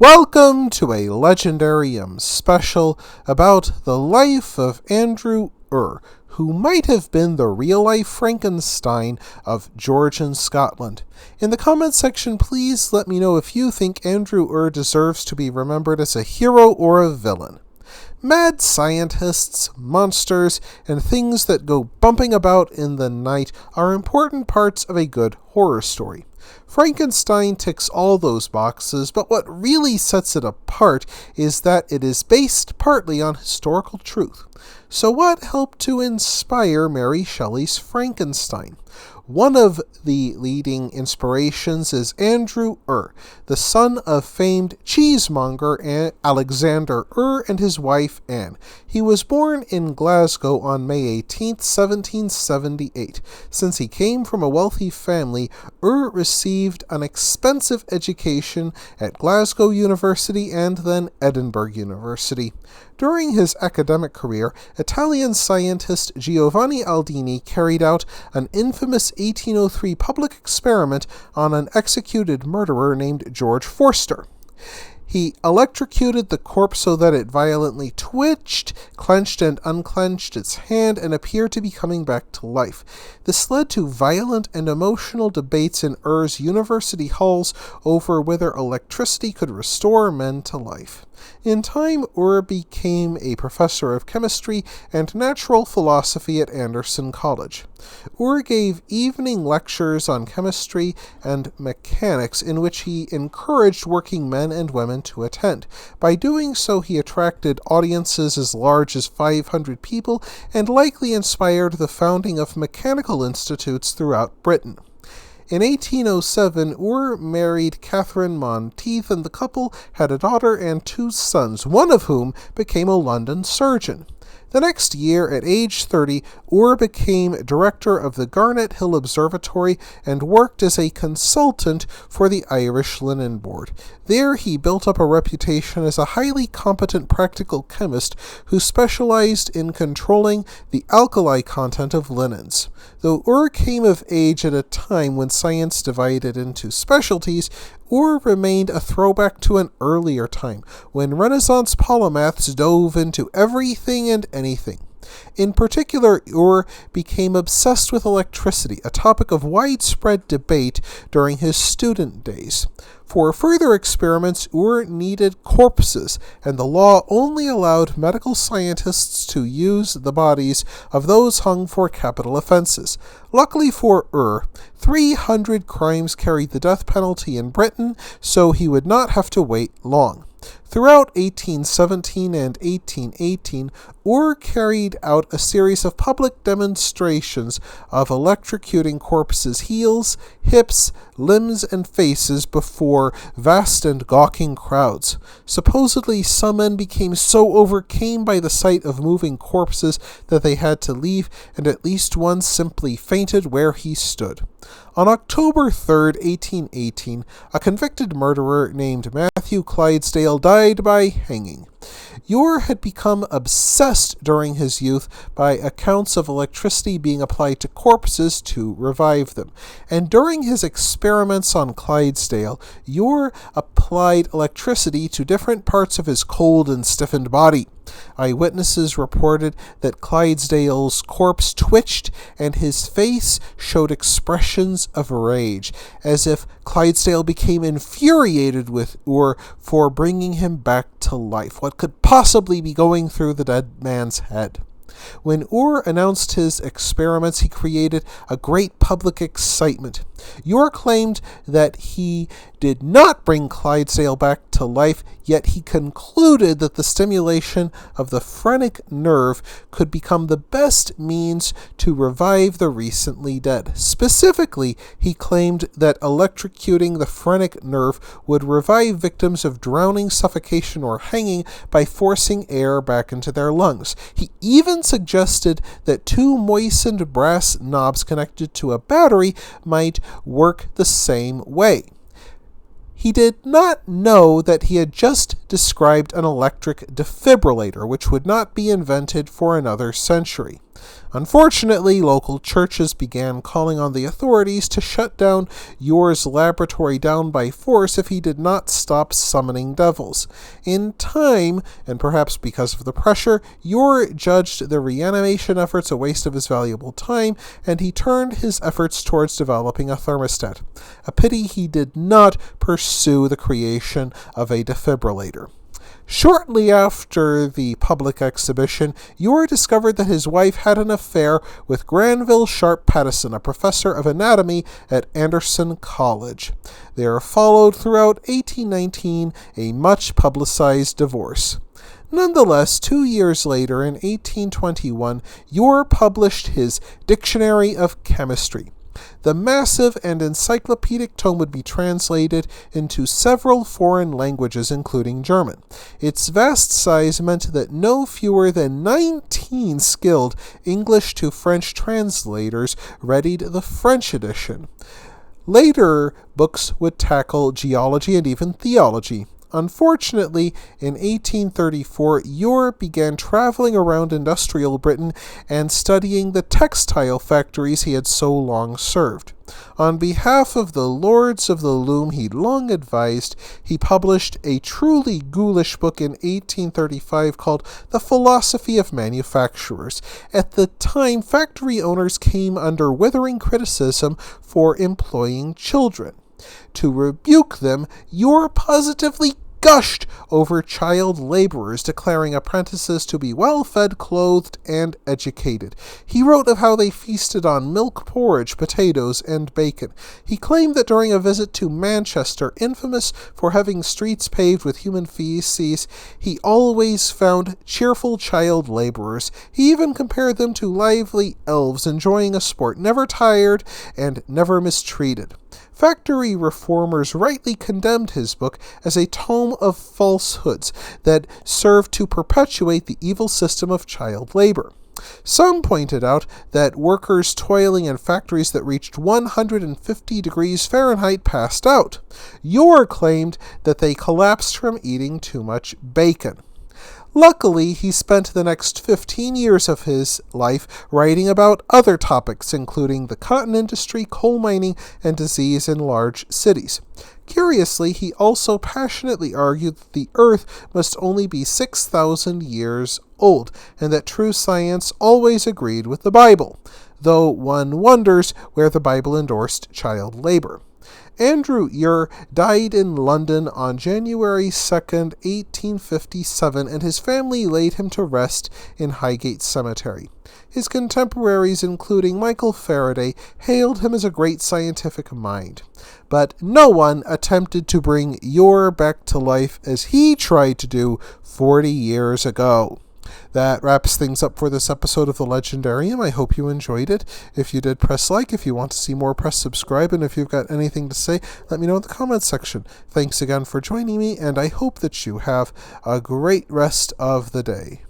Welcome to a Legendarium special about the life of Andrew Ure, who might have been the real-life Frankenstein of Georgian Scotland. In the comments section, please let me know if you think Andrew Ure deserves to be remembered as a hero or a villain. Mad scientists, monsters, and things that go bumping about in the night are important parts of a good horror story. Frankenstein ticks all those boxes, but what really sets it apart is that it is based partly on historical truth. So what helped to inspire Mary Shelley's Frankenstein? One of the leading inspirations is Andrew Ure, the son of famed cheesemonger Alexander Ure and his wife Anne. He was born in Glasgow on May 18, 1778. Since he came from a wealthy family, Ure received an expensive education at Glasgow University and then Edinburgh University. During his academic career, Italian scientist Giovanni Aldini carried out an infamous 1803 public experiment on an executed murderer named George Forster. He electrocuted the corpse so that it violently twitched, clenched and unclenched its hand, and appeared to be coming back to life. This led to violent and emotional debates in Ure's university halls over whether electricity could restore men to life. In time, Ure became a professor of chemistry and natural philosophy at Anderson College. Ure gave evening lectures on chemistry and mechanics in which he encouraged working men and women to attend. By doing so, he attracted audiences as large as 500 people and likely inspired the founding of mechanical institutes throughout Britain. In 1807, Ure married Catherine Monteith, and the couple had a daughter and two sons, one of whom became a London surgeon. The next year, at age 30, Ure became director of the Garnet Hill Observatory and worked as a consultant for the Irish Linen Board. There he built up a reputation as a highly competent practical chemist who specialized in controlling the alkali content of linens. Though Ure came of age at a time when science divided into specialties, Ure remained a throwback to an earlier time, when Renaissance polymaths dove into everything and anything. In particular, Ure became obsessed with electricity, a topic of widespread debate during his student days. For further experiments, Ure needed corpses, and the law only allowed medical scientists to use the bodies of those hung for capital offenses. Luckily for Ure, 300 crimes carried the death penalty in Britain, so he would not have to wait long. Throughout 1817 and 1818, Ure carried out a series of public demonstrations of electrocuting corpses' heels, hips, limbs, and faces before vast and gawking crowds. Supposedly, some men became so overcome by the sight of moving corpses that they had to leave, and at least one simply fainted where he stood. On October 3, 1818, a convicted murderer named Matthew Clydesdale died by hanging. Ure had become obsessed during his youth by accounts of electricity being applied to corpses to revive them, and during his experiments on Clydesdale, Ure applied electricity to different parts of his cold and stiffened body. Eyewitnesses reported that Clydesdale's corpse twitched and his face showed expressions of rage, as if Clydesdale became infuriated with Ure for bringing him back to life. What could possibly be going through the dead man's head? When Ure announced his experiments, he created a great public excitement. Ure claimed that he did not bring Clydesdale back to life, yet he concluded that the stimulation of the phrenic nerve could become the best means to revive the recently dead. Specifically, he claimed that electrocuting the phrenic nerve would revive victims of drowning, suffocation, or hanging by forcing air back into their lungs. He even suggested that two moistened brass knobs connected to a battery might work the same way. He did not know that he had just described an electric defibrillator, which would not be invented for another century. Unfortunately, local churches began calling on the authorities to shut down Ure's laboratory down by force if he did not stop summoning devils. In time, and perhaps because of the pressure, Ure judged the reanimation efforts a waste of his valuable time, and he turned his efforts towards developing a thermostat. A pity he did not pursue the creation of a defibrillator. Shortly after the public exhibition, Ure discovered that his wife had an affair with Granville Sharp Pattison, a professor of anatomy at Anderson College. There followed throughout 1819 a much publicized divorce. Nonetheless, 2 years later, in 1821, Ure published his Dictionary of Chemistry. The massive and encyclopedic tome would be translated into several foreign languages, including German. Its vast size meant that no fewer than 19 skilled English to French translators readied the French edition. Later books would tackle geology and even theology. Unfortunately, in 1834, Ure began traveling around industrial Britain and studying the textile factories he had so long served. On behalf of the lords of the loom he'd long advised, he published a truly ghoulish book in 1835 called The Philosophy of Manufacturers. At the time, factory owners came under withering criticism for employing children. To rebuke them, Ure positively gushed over child laborers, declaring apprentices to be well-fed, clothed, and educated. He wrote of how they feasted on milk porridge, potatoes, and bacon. He claimed that during a visit to Manchester, infamous for having streets paved with human feces, he always found cheerful child laborers. He even compared them to lively elves enjoying a sport, never tired and never mistreated. Factory reformers rightly condemned his book as a tome of falsehoods that served to perpetuate the evil system of child labor. Some pointed out that workers toiling in factories that reached 150 degrees Fahrenheit passed out. Ure claimed that they collapsed from eating too much bacon. Luckily, he spent the next 15 years of his life writing about other topics, including the cotton industry, coal mining, and disease in large cities. Curiously, he also passionately argued that the Earth must only be 6,000 years old, and that true science always agreed with the Bible, though one wonders where the Bible endorsed child labor. Andrew Ure died in London on January 2nd, 1857, and his family laid him to rest in Highgate Cemetery. His contemporaries, including Michael Faraday, hailed him as a great scientific mind. But no one attempted to bring Ure back to life as he tried to do 40 years ago. That wraps things up for this episode of The Legendarium. I hope you enjoyed it. If you did, press like. If you want to see more, press subscribe. And if you've got anything to say, let me know in the comments section. Thanks again for joining me, and I hope that you have a great rest of the day.